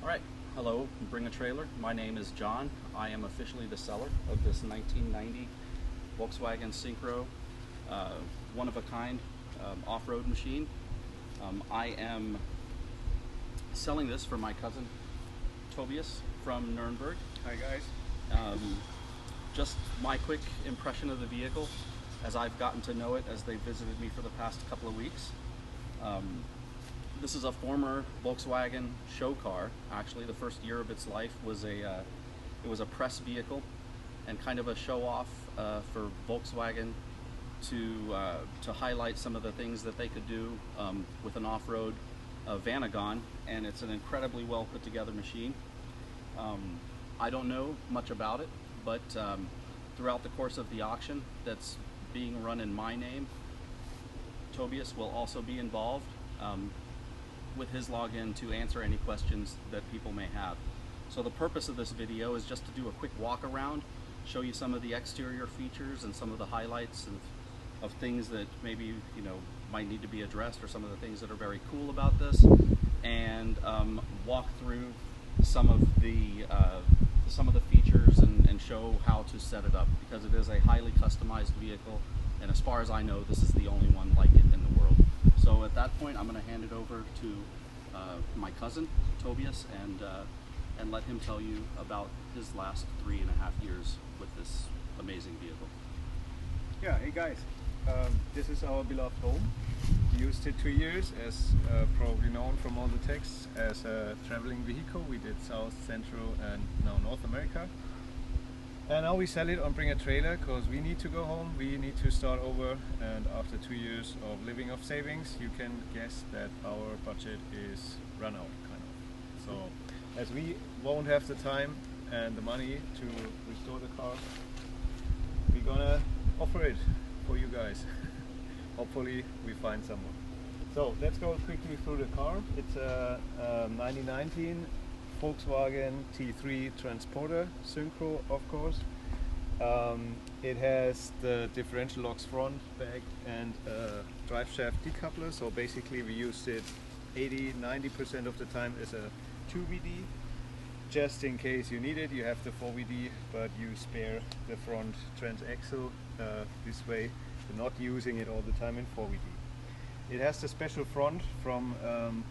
Alright, hello, Bring a Trailer. My name is John. I am officially the seller of this 1990 Volkswagen Syncro, one-of-a-kind off-road machine. I am selling this for my cousin Tobias from Nuremberg. Hi guys. Just my quick impression of the vehicle as I've gotten to know it as they visited me for the past couple of weeks. This is a former Volkswagen show car. Actually, the first year of its life was it was a press vehicle and kind of a show-off for Volkswagen to highlight some of the things that they could do with an off-road Vanagon, and it's an incredibly well put together machine. I don't know much about it, but throughout the course of the auction that's being run in my name, Tobias will also be involved with his login to answer any questions that people may have. So the purpose of this video is just to do a quick walk around, show you some of the exterior features and some of the highlights of things that maybe might need to be addressed, or some of the things that are very cool about this, and walk through some of the features and show how to set it up, because it is a highly customized vehicle, and as far as I know, this is the only one like it in the world. So at that point, I'm going to hand it over to my cousin Tobias and let him tell you about his last 3.5 years with this amazing vehicle. Yeah, hey guys. This is our beloved home. We used it 2 years, as probably known from all the texts, as a traveling vehicle. We did South, Central and now North America. And now we sell it on Bring a Trailer because we need to go home, we need to start over, and after 2 years of living off savings, you can guess that our budget is run out, kind of. So, as we won't have the time and the money to restore the car, we're gonna offer it for you guys. Hopefully we find someone. So let's go quickly through the car. It's a 1919 Volkswagen T3 Transporter Syncro, of course. It has the differential locks front, back and drive shaft decoupler, so basically we used it 80–90% of the time as a 2VD. Just in case you need it, you have the 4VD, but you spare the front transaxle this way. You're not using it all the time in 4VD. It has the special front from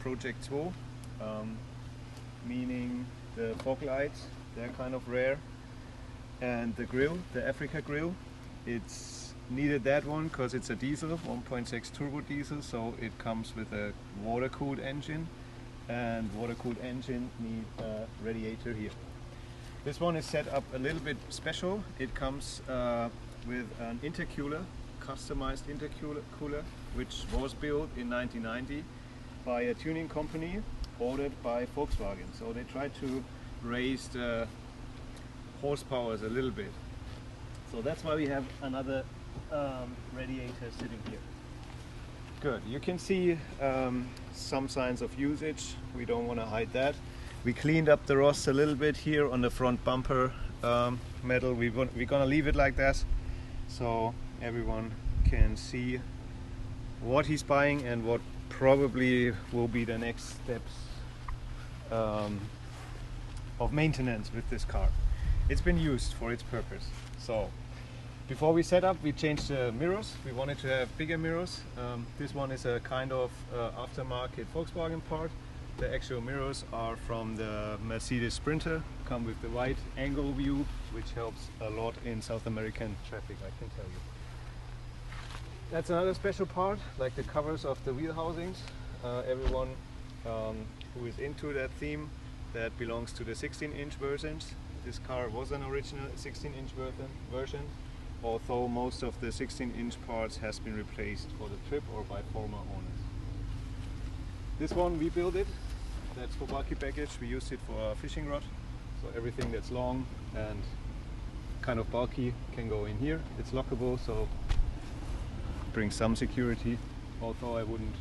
Project 2, meaning the fog lights, they're kind of rare, and the grill, the Africa grill, it's needed that one because it's a diesel, 1.6 turbo diesel, so it comes with a water-cooled engine, and water-cooled engine need a radiator here. This one is set up a little bit special. It comes with an intercooler, customized intercooler, which was built in 1990 by a tuning company ordered by Volkswagen. So they tried to raise the horsepowers a little bit. So that's why we have another radiator sitting here. Good, you can see some signs of usage. We don't want to hide that. We cleaned up the rust a little bit here on the front bumper metal. We're gonna leave it like that, so everyone can see what he's buying and what probably will be the next steps of maintenance with this car. It's been used for its purpose. So before we set up, we changed the mirrors. We wanted to have bigger mirrors. This one is a kind of aftermarket Volkswagen part. The actual mirrors are from the Mercedes Sprinter, come with the wide angle view, which helps a lot in South American traffic, I can tell you. That's another special part, like the covers of the wheel housings. Everyone who is into that theme, that belongs to the 16-inch versions. This car was an original 16-inch version, although most of the 16-inch parts has been replaced for the trip or by former owners. This one we built it. That's for bulky baggage. We used it for a fishing rod. So everything that's long and kind of bulky can go in here. It's lockable, so brings some security, although I wouldn't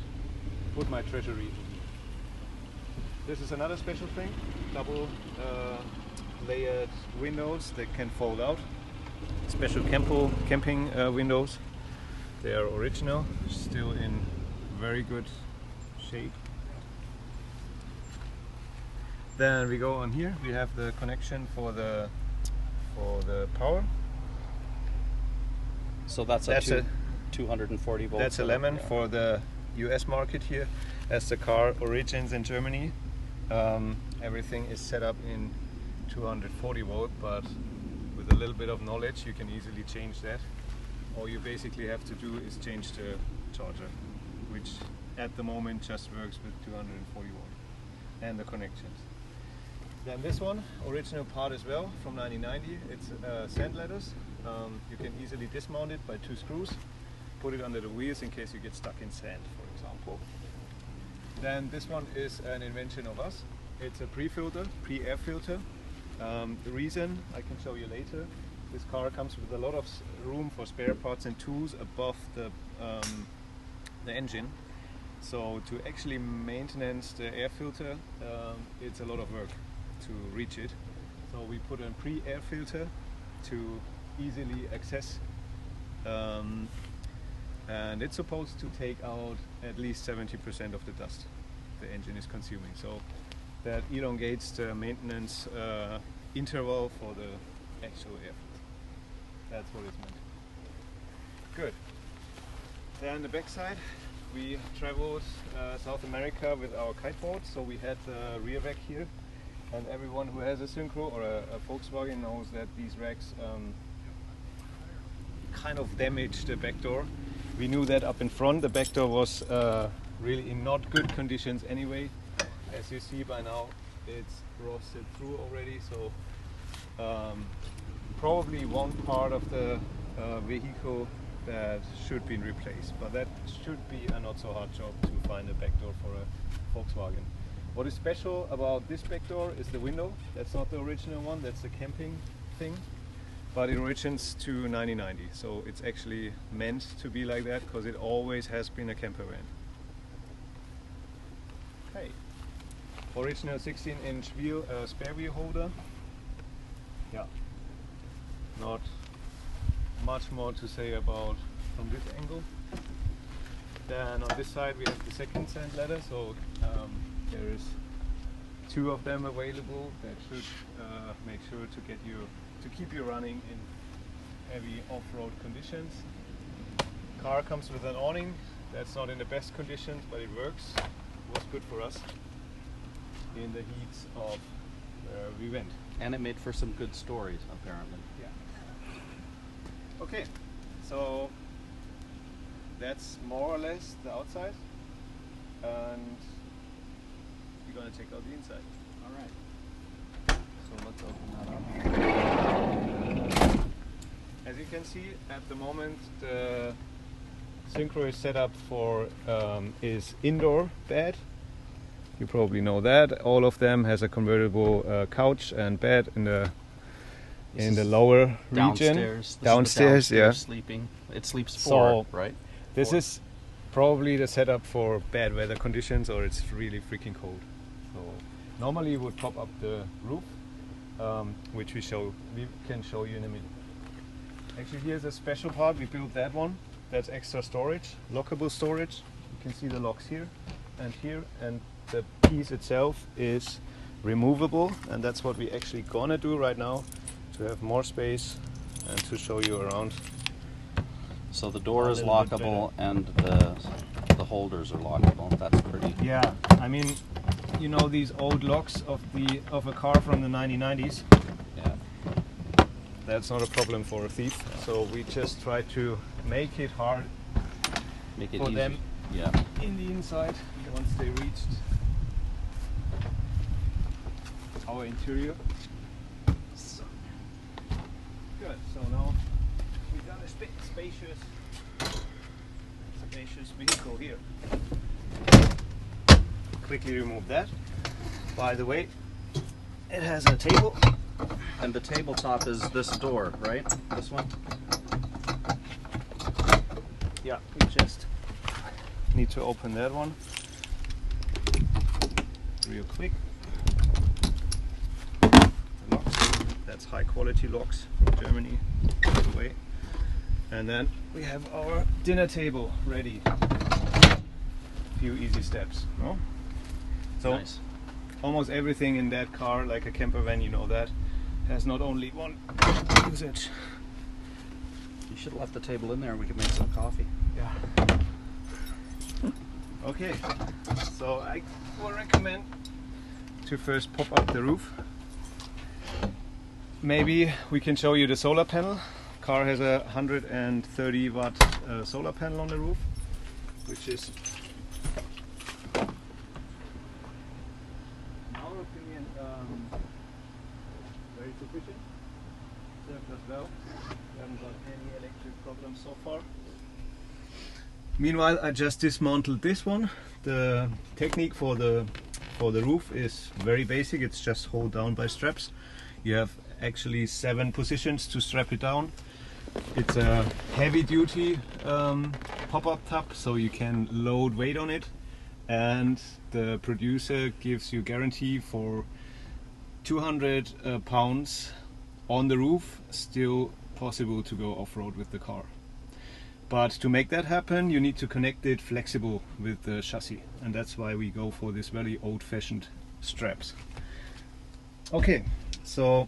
put my treasury in here. This is another special thing, double layered windows that can fold out. Special camping windows. They are original, still in very good shape. Then we go on here. We have the connection for the power. So that's a 240 volt. That's a lemon for the US market here. As the car origins in Germany, everything is set up in 240 volt, but with a little bit of knowledge you can easily change that. All you basically have to do is change the charger, which at the moment just works with 240 volt, and the connections. Then this one, original part as well, from 1990. It's sand ladders. You can easily dismount it by 2 screws, put it under the wheels in case you get stuck in sand, for example. Then this one is an invention of us. It's a pre-filter, pre-air filter. The reason I can show you later. This car comes with a lot of room for spare parts and tools above the engine. So to actually maintenance the air filter, it's a lot of work to reach it. So we put a pre-air filter to easily access, and it's supposed to take out at least 70% of the dust the engine is consuming. So that elongates the maintenance interval for the actual air filter. That's what it's meant. Good. Then the back side, we traveled South America with our kiteboard, so we had the rear rack here. And everyone who has a Syncro or a Volkswagen knows that these racks kind of damage the back door. We knew that up in front. The back door was really in not good conditions anyway. As you see by now, it's rusted through already, so probably one part of the vehicle that should be replaced, but that should be a not so hard job to find a back door for a Volkswagen. What is special about this back door is the window. That's not the original one, that's the camping thing, but it originates to 1990, so it's actually meant to be like that because it always has been a camper van. Okay, original 16-inch wheel, spare wheel holder. Yeah, not much more to say about from this angle. Then on this side we have the second sand ladder, so there is 2 of them available that should make sure to keep you running in heavy off-road conditions. Car comes with an awning. That's not in the best conditions, but it works. It was good for us in the heats of where we went. And it made for some good stories, apparently. Yeah. Okay, so that's more or less the outside, and we're gonna check out the inside. All right. So let's open that up. As you can see, at the moment the Syncro is set up for is indoor bed. You probably know that. All of them has a convertible couch and bed in the lower region. Downstairs, yeah. Sleeping. It sleeps 4, right? This 4. is probably the setup for bad weather conditions, or it's really freaking cold. So normally you would pop up the roof, which we can show you in a minute. Actually, here's a special part. We built that one. That's extra storage, lockable storage. You can see the locks here, and the piece itself is removable, and that's what we actually gonna do right now to have more space and to show you around. So the door is lockable and the holders are lockable. That's pretty. Yeah, I mean, you know these old locks of a car from the 1990s. Yeah. That's not a problem for a thief. So we just try to make it hard for easy. them. Yeah. In the inside once they reached our interior. So, good. So now we've got a spacious vehicle here. Quickly remove that. By the way, it has a table. And the tabletop is this door, right? This one? Yeah, we just need to open that one real quick. The locks, that's high quality locks from Germany, by the way. And then we have our dinner table ready. A few easy steps, no? So Nice. almost everything in that car, like a camper van, you know that, has not only one usage. You should have left the table in there and we could make some coffee. Yeah. Okay, so I would recommend to first pop up the roof. Maybe we can show you the solar panel. Car has a 130 watt solar panel on the roof, which is, in our opinion, very sufficient. Served us well. We haven't got any electric problems so far. Meanwhile, I just dismantled this one. The technique for the roof is very basic. It's just hold down by straps. You have actually 7 positions to strap it down. It's a heavy duty pop-up top, so you can load weight on it, and the producer gives you guarantee for 200 pounds on the roof, still possible to go off-road with the car. But to make that happen, you need to connect it flexible with the chassis, and that's why we go for this very old-fashioned straps. Okay, so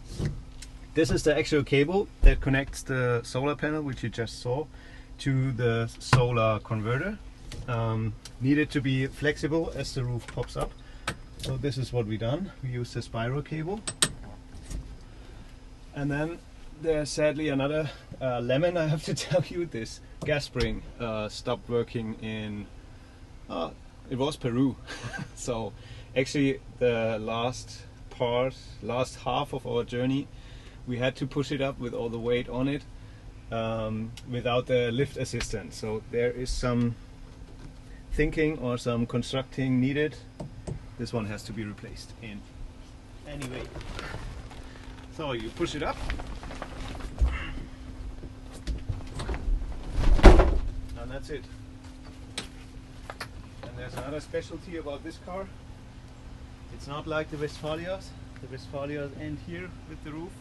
this is the actual cable that connects the solar panel, which you just saw, to the solar converter. Needed to be flexible as the roof pops up. So this is what we done. We use the spiral cable. And then there's sadly another lemon, I have to tell you. This gas spring stopped working in, it was Peru. So actually the last half of our journey, we had to push it up with all the weight on it without the lift assistance. So there is some thinking or some constructing needed. This one has to be replaced in any way. So you push it up, and that's it. And there's another specialty about this car. It's not like the Westphalias. The Westphalias end here with the roof.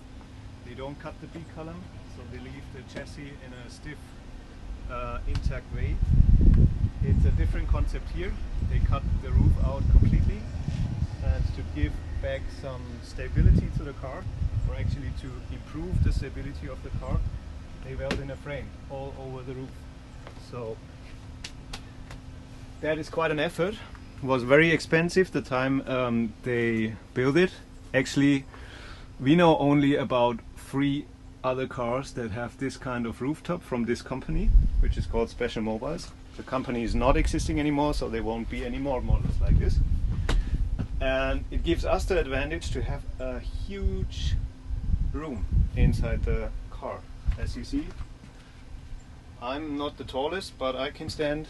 They don't cut the B column, so they leave the chassis in a stiff, intact way. It's a different concept here. They cut the roof out completely, and to give back some stability to the car, or actually to improve the stability of the car, they weld in a frame all over the roof. So that is quite an effort. It was very expensive the time they built it. Actually, we know only about 3 other cars that have this kind of rooftop from this company, which is called Special Mobiles. The company is not existing anymore, so there won't be any more models like this. And it gives us the advantage to have a huge room inside the car. As you see, I'm not the tallest, but I can stand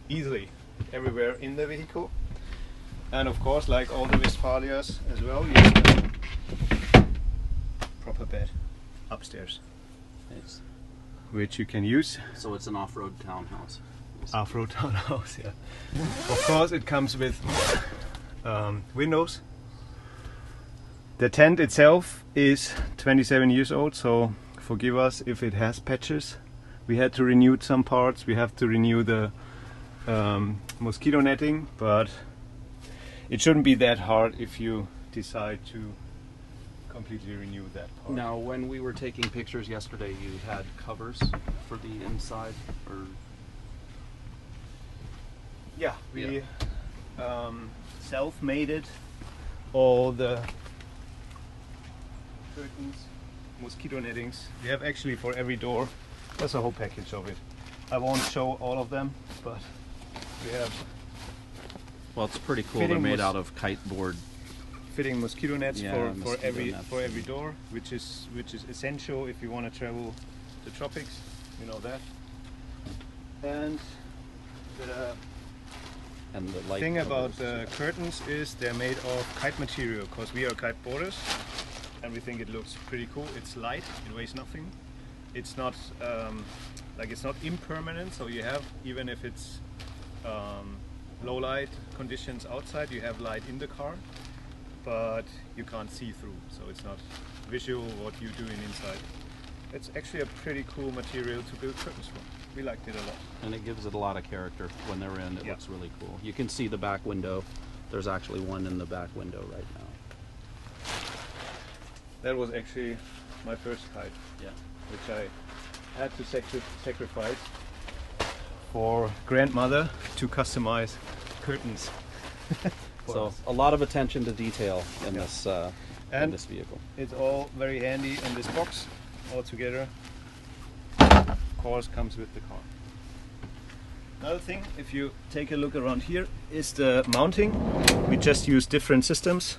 easily everywhere in the vehicle. And of course, like all the Westphalias as well, you have a proper bed upstairs, Nice. which you can use. So it's an off-road townhouse. Off-road townhouse, yeah. Of course, it comes with windows. The tent itself is 27 years old, so forgive us if it has patches. We had to renew some parts. We have to renew the mosquito netting, but it shouldn't be that hard if you decide to completely renew that part. Now, when we were taking pictures yesterday, you had covers for the inside, or? Yeah, we self-made it. All the curtains, mosquito nettings. We have actually for every door. There's a whole package of it. I won't show all of them, but we have. Well, it's pretty cool. They're made out of kite board. Fitting mosquito nets for every nets. door, which is essential if you want to travel the tropics. You know that. And the light thing about covers. the curtains is they're made of kite material, because we are kite boarders and we think it looks pretty cool. It's light, it weighs nothing. It's not it's not impermanent, so you have, even if it's low light conditions outside, you have light in the car, but you can't see through, so it's not visual what you're doing inside. It's actually a pretty cool material to build curtains from. We liked it a lot. And it gives it a lot of character when they're in. It looks really cool. You can see the back window There's actually one in the back window right now. That was actually my first kite, Yeah. which I had to sacrifice for grandmother to customize curtains. So a lot of attention to detail in Yeah. this And this vehicle. it's all very handy in this box all together. Of course, comes with the car. Another thing, if you take a look around here, is the mounting. We just use different systems.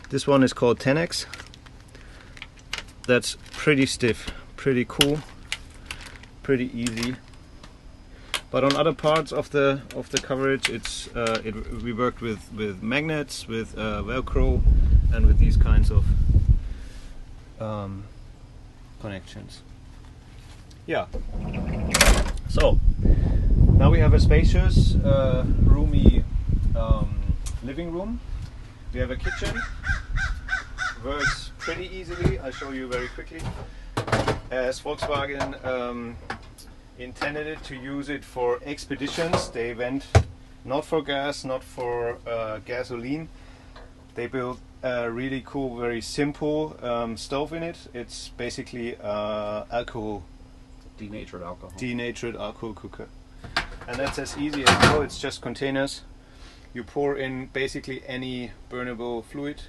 This one is called 10X. That's pretty stiff, pretty cool, pretty easy. But on other parts of the coverage, we worked with magnets, with Velcro, and with these kinds of connections. Yeah. So now we have a spacious, roomy living room. We have a kitchen. Works pretty easily. I'll show you very quickly. As Volkswagen intended it to use it for expeditions, they went not for gas, not for gasoline. They built a really cool, very simple stove in it. It's basically alcohol. Denatured alcohol. Denatured alcohol cooker. And that's as easy as well. It's just containers. You pour in basically any burnable fluid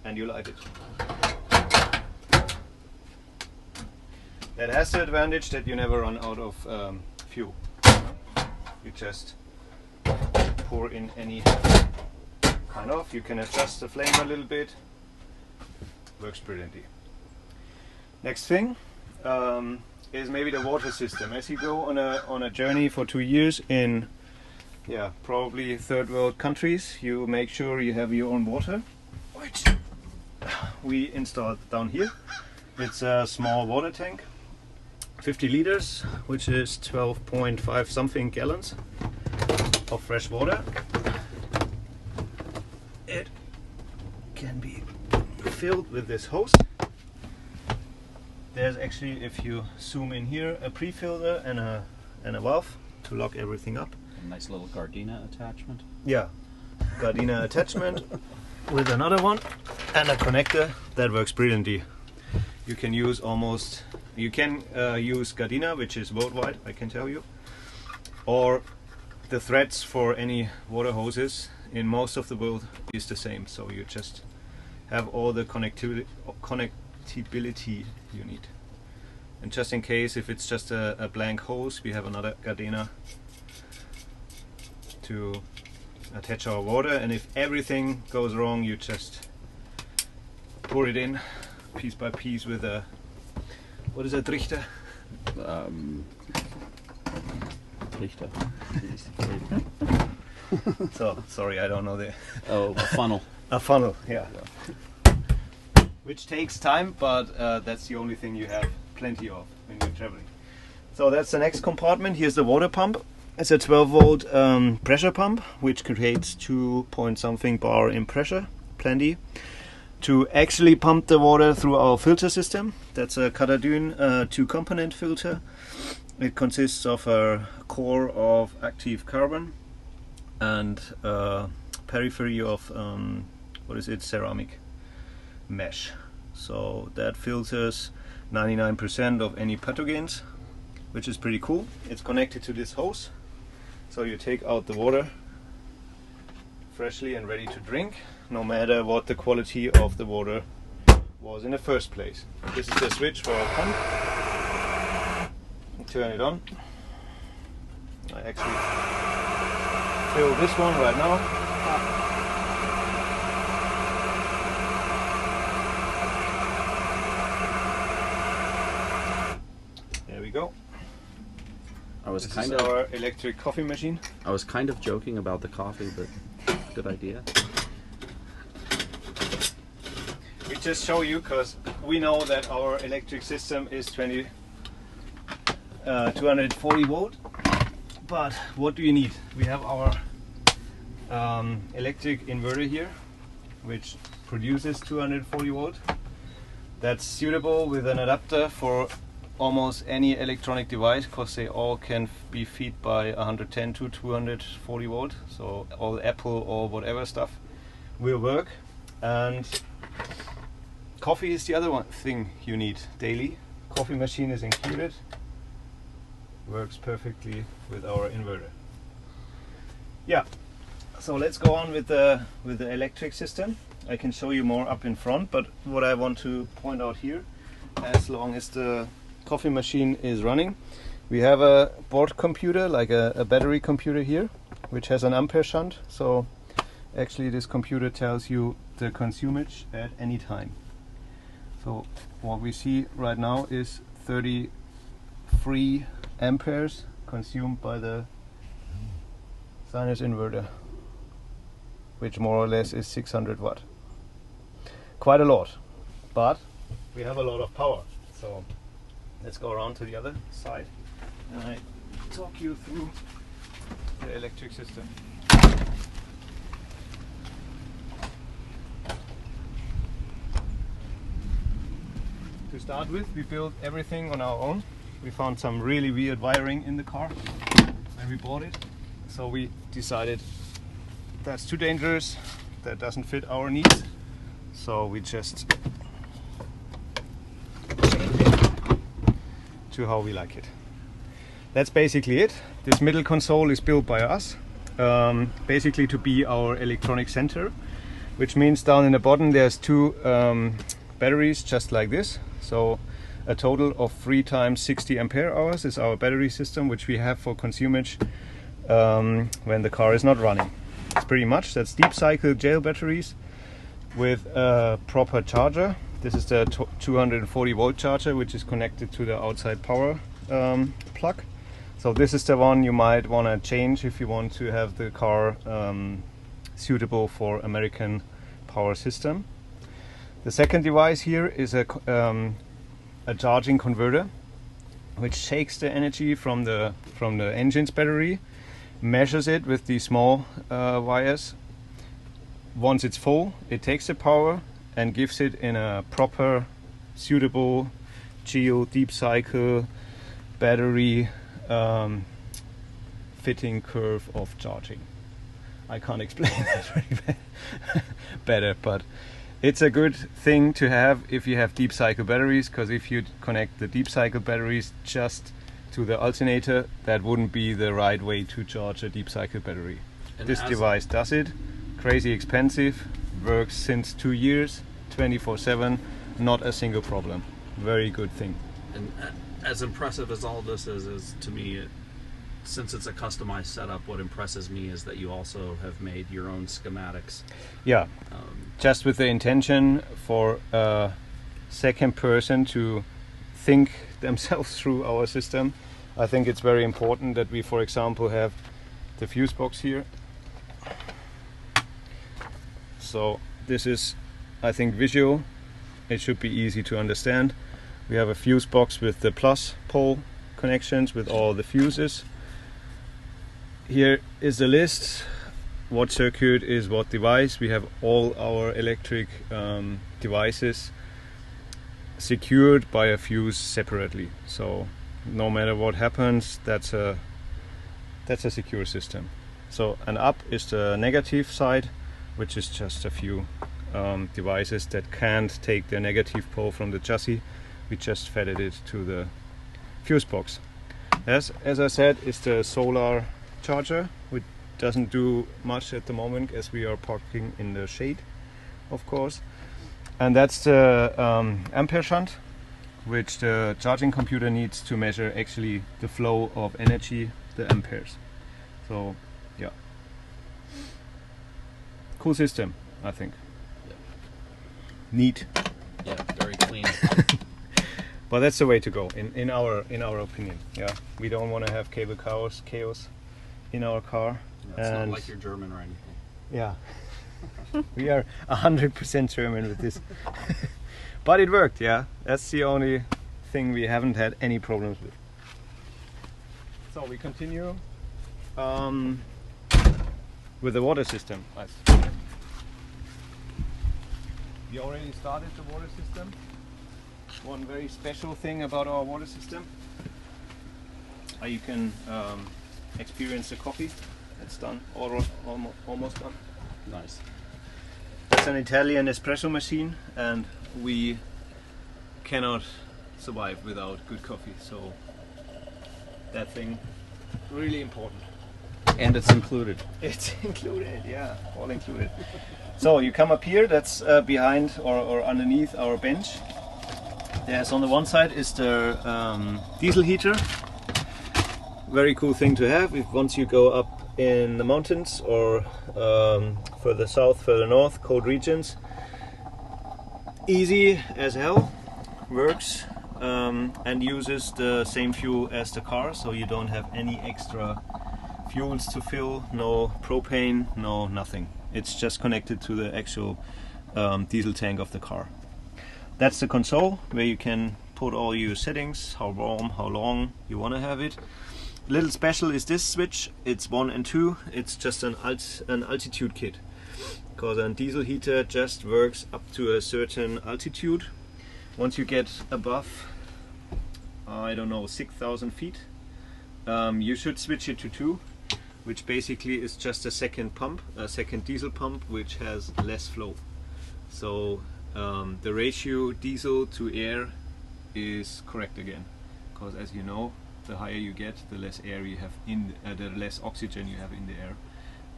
and you light it. That has the advantage that you never run out of fuel. You just pour in any kind of. You can adjust the flame a little bit. Works brilliantly. Next thing is maybe the water system. As you go on a journey for 2 years in probably third world countries, you make sure you have your own water, which we installed down here. It's a small water tank, 50 liters, which is 12.5 something gallons of fresh water. It can be filled with this hose. There's actually, if you zoom in here, a pre-filter and a valve to lock everything up. A nice little Gardena attachment. Yeah, Gardena attachment with another one and a connector that works brilliantly. You can use use Gardena, which is worldwide, I can tell you, or the threads for any water hoses in most of the world is the same. So you just have all the connectivity you need. And just in case, if it's just a blank hose, we have another Gardena to attach our water, and if everything goes wrong, you just pour it in piece by piece with a, what is a Trichter? Trichter. So, sorry, I don't know the... Oh, a funnel. A funnel, yeah. Which takes time, but that's the only thing you have plenty of when you're traveling. So that's the next compartment. Here's the water pump. It's a 12-volt pressure pump, which creates 2 point something bar in pressure, plenty, to actually pump the water through our filter system. That's a Katadyn 2-component filter. It consists of a core of active carbon and periphery of ceramic mesh. So that filters 99% of any pathogens, which is pretty cool. It's connected to this hose, so you take out the water freshly and ready to drink, no matter what the quality of the water was in the first place. This is the switch for our pump. Turn it on. I actually fill this one right now. There we go. This This is is our electric coffee machine. I was kind of joking about the coffee, but good idea. We just show you because we know that our electric system is 240 volt. But what do you need? We have our electric inverter here, which produces 240 volt. That's suitable with an adapter for almost any electronic device because they all can be fed by 110 to 240 volt. So all Apple or whatever stuff will work. And coffee is the other one thing you need daily. Coffee machine is included. Works perfectly with our inverter. Yeah. So let's go on with the electric system. I can show you more up in front, but what I want to point out here, as long as the coffee machine is running, we have a board computer, like a battery computer here, which has an ampere shunt. So actually this computer tells you the consumage at any time. So what we see right now is 33 amperes consumed by the sinus inverter, which more or less is 600 watt. Quite a lot, but we have a lot of power. So let's go around to the other side and I talk you through the electric system. To start with, we built everything on our own. We found some really weird wiring in the car when we bought it. So we decided that's too dangerous, that doesn't fit our needs. So we just changed it to how we like it. That's basically it. This middle console is built by us, basically to be our electronic center, which means down in the bottom there's two batteries just like this. So a total of 3 times 60 ampere hours is our battery system, which we have for consumage when the car is not running. It's pretty much, that's deep cycle gel batteries with a proper charger. This is the 240 volt charger, which is connected to the outside power plug. So this is the one you might want to change if you want to have the car suitable for American power system. The second device here is a charging converter, which takes the energy from the engine's battery, measures it with these small wires. Once it's full, it takes the power and gives it in a proper, suitable geo deep cycle battery fitting curve of charging. I can't explain that really better, but it's a good thing to have if you have deep cycle batteries, because if you connect the deep cycle batteries just to the alternator, that wouldn't be the right way to charge a deep cycle battery. And this device does it. Crazy expensive, works since 2 years, 24/7, not a single problem. Very good thing. And as impressive as all this is to me, since it's a customized setup, what impresses me is that you also have made your own schematics. Yeah, just with the intention for a second person to think themselves through our system. I think it's very important that we, for example, have the fuse box here. So this is, I think, visual. It should be easy to understand. We have a fuse box with the plus pole connections with all the fuses. Here is the list. What circuit is what device. We have all our electric devices secured by a fuse separately. So no matter what happens, that's a secure system. So, and up is the negative side, which is just a few devices that can't take the negative pole from the chassis. We just fed it to the fuse box. As I said, it's the solar charger, which doesn't do much at the moment as we are parking in the shade, of course. And that's the ampere shunt, which the charging computer needs to measure actually the flow of energy, the amperes. So yeah, cool system, I think. Yeah. Neat. Yeah, very clean. But that's the way to go in our opinion. Yeah, we don't want to have cable chaos in our car. Yeah, it's not like you're German or anything. Yeah. We are 100% German with this. But it worked, yeah. That's the only thing we haven't had any problems with. So we continue with the water system. We already started the water system. one very special thing about our water system. You can experience the coffee. It's done, almost done. Nice. It's an Italian espresso machine, and we cannot survive without good coffee. So that thing, really important. And it's included. It's included, yeah, all included. So you come up here, that's behind or underneath our bench. There's on the one side is the diesel heater. Very cool thing to have if once you go up in the mountains or further south, further north, cold regions. Easy as hell, works and uses the same fuel as the car, so you don't have any extra fuels to fill, no propane, no nothing. It's just connected to the actual diesel tank of the car. That's the console where you can put all your settings, how warm, how long you want to have it. A little special is this switch. It's 1 and 2. It's just an altitude kit, because a diesel heater just works up to a certain altitude. Once you get above, I don't know, 6,000 feet, you should switch it to 2, which basically is just a second pump, a second diesel pump, which has less flow. So the ratio diesel to air is correct again, because as you know, the higher you get, the less air you have in, the less oxygen you have in the air,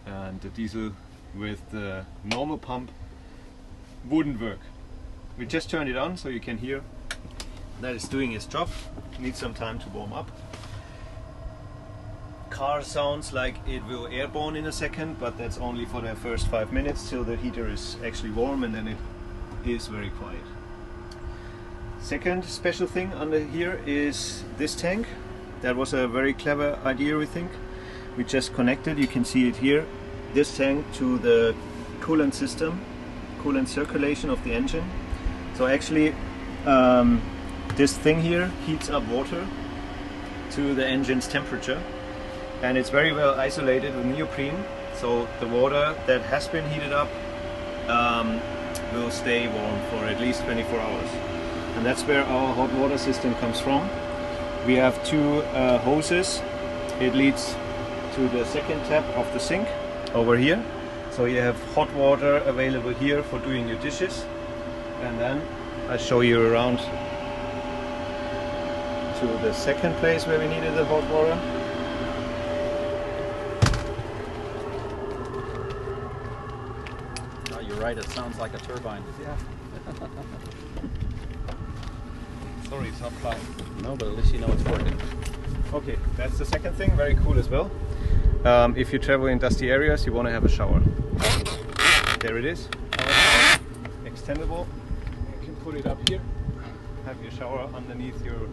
and the diesel with the normal pump wouldn't work. We just turned it on so you can hear that it's doing its job. Needs some time to warm up. Car sounds like it will airborne in a second, but that's only for the first 5 minutes till the heater is actually warm, and then it is very quiet. Second special thing under here is this tank. That was a very clever idea, we think. We just connected, you can see it here, this tank to the coolant system, coolant circulation of the engine. So actually this thing here heats up water to the engine's temperature, and it's very well isolated with neoprene, so the water that has been heated up will stay warm for at least 24 hours. And that's where our hot water system comes from. We have 2 hoses. It leads to the second tap of the sink over here. So you have hot water available here for doing your dishes. And then I'll show you around to the second place where we needed the hot water. Oh, you're right, it sounds like a turbine. Yeah. Sorry, it's not flying. No, but at least you know it's working. Okay, that's the second thing, very cool as well. If you travel in dusty areas, you want to have a shower. There it is, extendable. You can put it up here, have your shower underneath your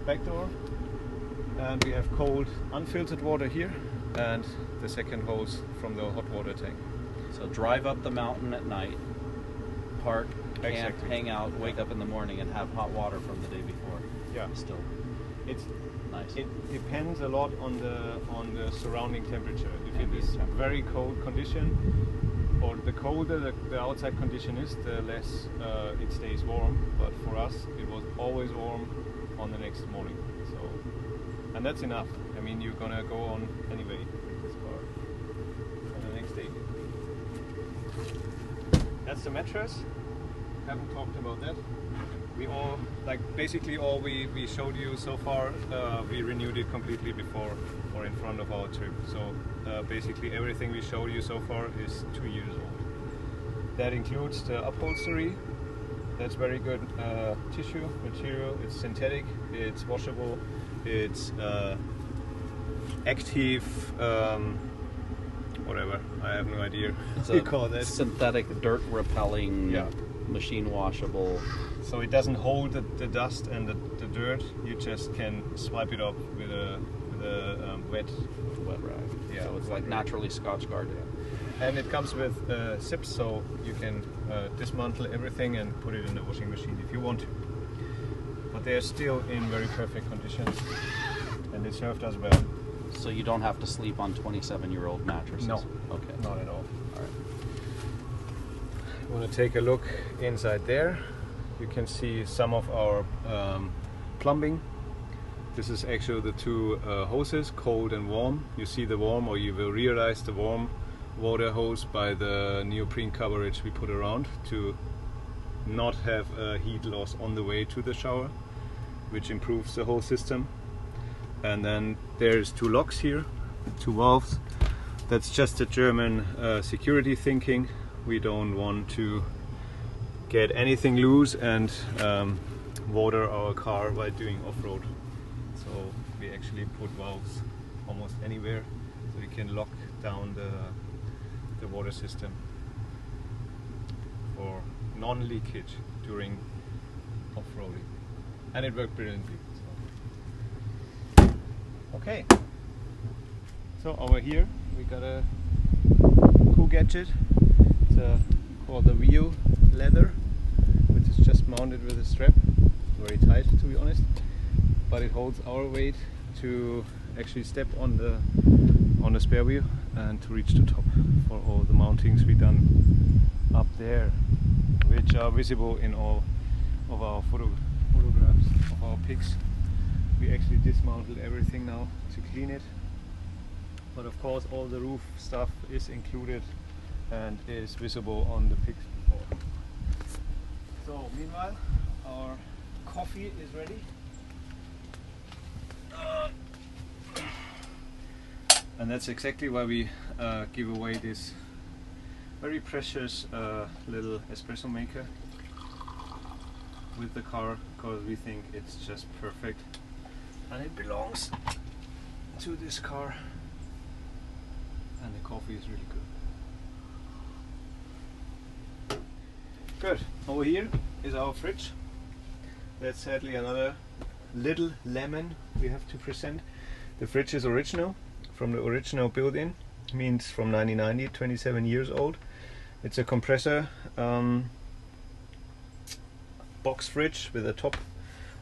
back door. And we have cold, unfiltered water here, and the second hose from the hot water tank. So drive up the mountain at night, park, camp, Exactly. hang out, wake up in the morning and have hot water from the day before. Yeah. Still It's nice. It depends a lot on the surrounding temperature. If it Ambient is temperature. very cold condition, or the colder the outside condition is, the less it stays warm. But for us, it was always warm on the next morning. So, and that's enough. I mean, you're gonna go on anyway with this car on the next day. That's the mattress. Haven't talked about that. We all, like basically all we showed you so far, we renewed it completely before or in front of our trip. So basically everything we showed you so far is 2 years old. That includes the upholstery. That's very good tissue material. It's synthetic, it's washable, it's active, whatever, I have no idea It's what you a call that. synthetic dirt repelling, Yeah. machine washable. So it doesn't hold the dust and the dirt. You just can swipe it up with a wet rag. Yeah, So it's like naturally Scotch guarded. and it comes with zips, so you can dismantle everything and put it in the washing machine if you want to. But they're still in very perfect conditions, and they served us well. So you don't have to sleep on 27-year-old mattresses? No. Okay. Not at all. All right. Want to take a look inside there? you can see some of our plumbing. This is actually the two hoses, cold and warm. You see the warm, or you will realize the warm water hose by the neoprene coverage we put around to not have heat loss on the way to the shower, which improves the whole system. And then there's two locks here, two valves. That's just a German security thinking. We don't want to get anything loose and water our car while doing off-road. So we actually put valves almost anywhere, so we can lock down the water system for non-leakage during off-roading, and it worked brilliantly. So. Okay, so over here we got a cool gadget. It's called the wheel leather, which is just mounted with a strap. It's very tight, to be honest, but it holds our weight to actually step on the spare wheel and to reach the top for all the mountings we done up there, which are visible in all of our photographs of our pics. We actually dismantled everything now to clean it, but of course all the roof stuff is included and is visible on the pics before. So meanwhile, our coffee is ready. And that's exactly why we give away this very precious little espresso maker with the car, because we think it's just perfect and it belongs to this car, and the coffee is really good. Good. Over here is our fridge. That's sadly another little lemon we have to present. The fridge is original, from the original build-in, means from 1990, 27 years old. It's a compressor box fridge with a top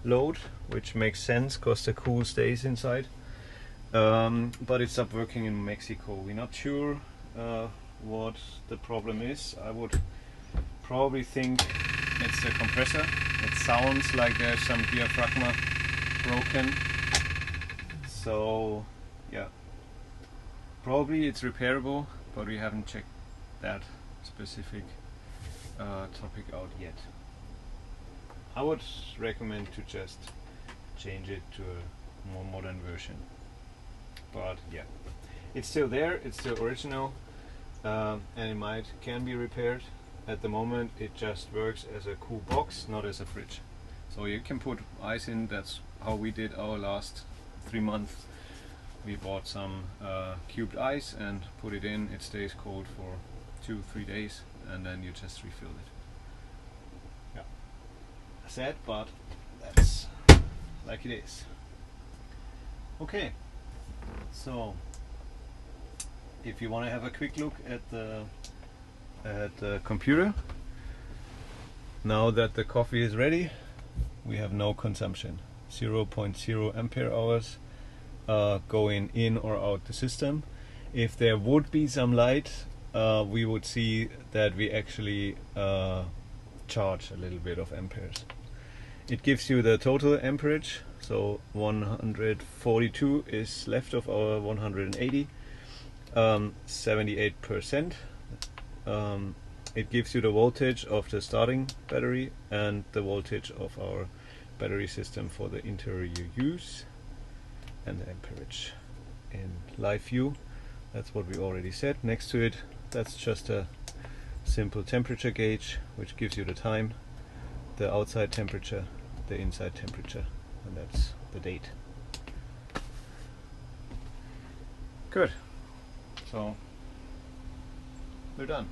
load, which makes sense because the cool stays inside. But it stopped working in Mexico. We're not sure what the problem is. I would probably think it's the compressor. It sounds like there's some diaphragm broken. So yeah, probably it's repairable, but we haven't checked that specific topic out yet. I would recommend to just change it to a more modern version. But yeah, it's still there, it's still original, and it can be repaired. At the moment it just works as a cool box, not as a fridge. So you can put ice in. That's how we did our last 3 months. We bought some cubed ice and put it in. It stays cold for 2-3 days, and then you just refill it. Yeah, sad, but that's like it is. Okay, so if you want to have a quick look at the computer, now that the coffee is ready, we have no consumption, 0.0 ampere hours going in or out the system. If there would be some light, we would see that we actually charge a little bit of amperes. It gives you the total amperage, so 142 is left of our 180, 78%. It gives you the voltage of the starting battery and the voltage of our battery system for the interior use, and the amperage in live view. That's what we already said. Next to it, that's just a simple temperature gauge, which gives you the time, the outside temperature, the inside temperature, and that's the date. Good. So we're done.